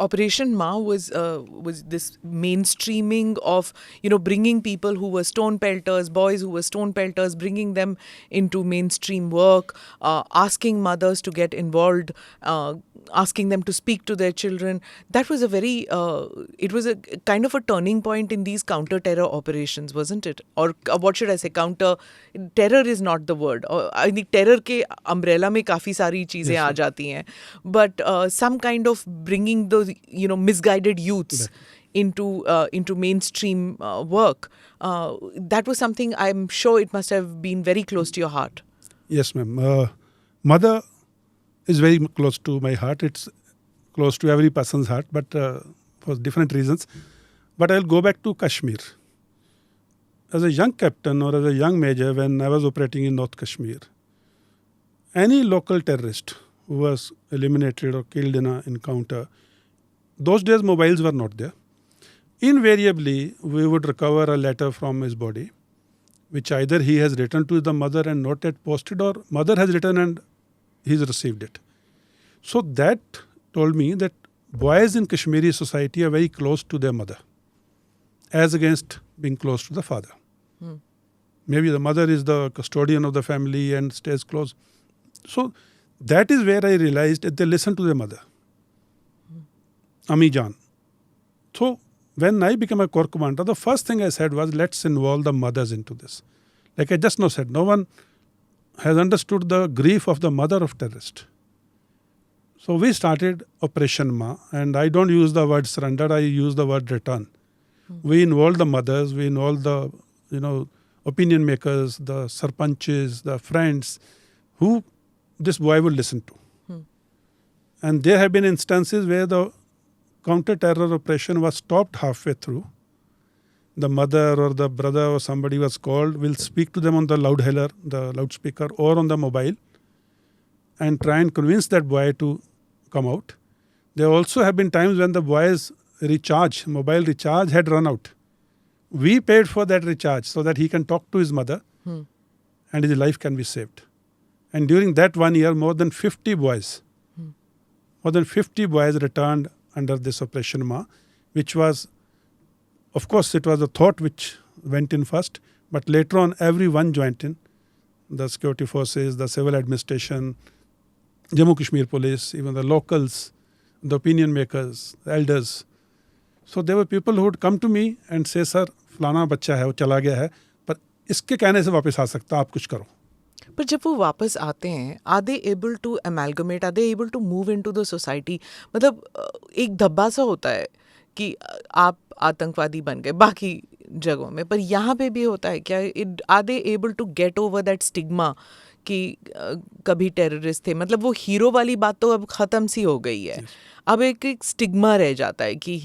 Operation Ma was this mainstreaming of, bringing people who were stone pelters, boys who were stone pelters, bringing them into mainstream work, asking mothers to get involved, asking them to speak to their children. That was it was a kind of a turning point in these counter-terror operations, wasn't it? Or what should I say, terror is not the word. I think terror के umbrella में काफ़ी सारी चीज़ें आ जाती हैं. But some kind of bringing those, misguided youths into mainstream work. That was something I'm sure it must have been very close to your heart. Yes, ma'am. Mother is very close to my heart. It's close to every person's heart, but for different reasons. But I'll go back to Kashmir. As a young captain or as a young major, when I was operating in North Kashmir, any local terrorist who was eliminated or killed in an encounter, those days mobiles were not there. Invariably, we would recover a letter from his body, which either he has written to the mother and not yet posted, or mother has written and he's received it. So that told me that boys in Kashmiri society are very close to their mother, as against being close to the father. Maybe the mother is the custodian of the family and stays close. So that is where I realized that they listen to their mother, Ami Jan. So when I became a corps commander, the first thing I said was, let's involve the mothers into this. Like I just now said, no one has understood the grief of the mother of terrorist. So we started Operation Ma, and I don't use the word surrender, I use the word return. We involved the mothers, we involved the, opinion makers, the sarpanches, the friends, who this boy would listen to. And there have been instances where the counter-terror operation was stopped halfway through. The mother or the brother or somebody was called, will speak to them on the the loudspeaker, or on the mobile, and try and convince that boy to come out. There also have been times when the boy's mobile recharge had run out. We paid for that recharge so that he can talk to his mother and his life can be saved. And during that 1 year, more than 50 boys returned under this Operation Ma, which was, of course, it was a thought which went in first, but later on everyone joined in. The security forces, the civil administration, Jammu Kashmir police, even the locals, the opinion makers, the elders. So there were people who would come to me and say, sir, फलाना बच्चा है, वो चला गया है, पर इसके कहने से वापस आ सकता, आप कुछ करो. पर जब वो वापस आते हैं, are they able to amalgamate, are they able to move into the society? मतलब एक धब्बा सा होता है कि आप आतंकवादी बन गए बाकी जगहों में, पर यहाँ पे भी होता है क्या? Are they able to get over that stigma कि कभी टेररिस्ट थे? मतलब वो हीरो वाली बात तो अब ख़त्म सी हो गई है. अब एक स्टिग्मा रह जाता है कि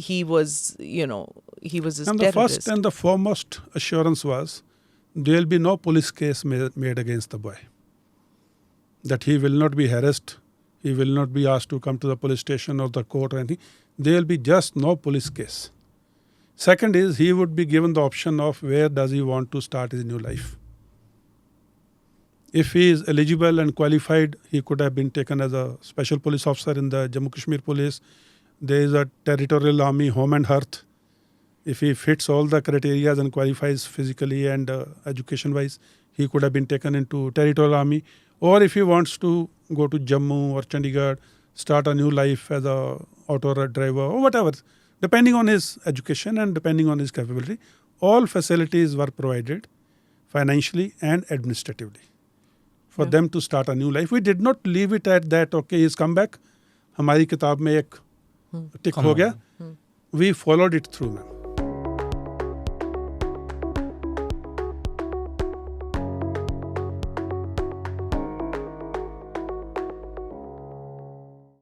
he was this and terrorist. The first and the foremost assurance was, there will be no police case made against the boy. That he will not be harassed, he will not be asked to come to the police station or the court or anything. There will be just no police case. Second is, he would be given the option of where does he want to start his new life. If he is eligible and qualified, he could have been taken as a special police officer in the Jammu Kashmir police. There is a territorial army, home and hearth. If he fits all the criteria and qualifies physically and education-wise, he could have been taken into territorial army. Or if he wants to go to Jammu or Chandigarh, start a new life as a auto driver or whatever, depending on his education and depending on his capability, all facilities were provided financially and administratively for them to start a new life. We did not leave it at that, okay, he's come back, हमारी किताब में एक tick हो गया. We followed it through, ma'am.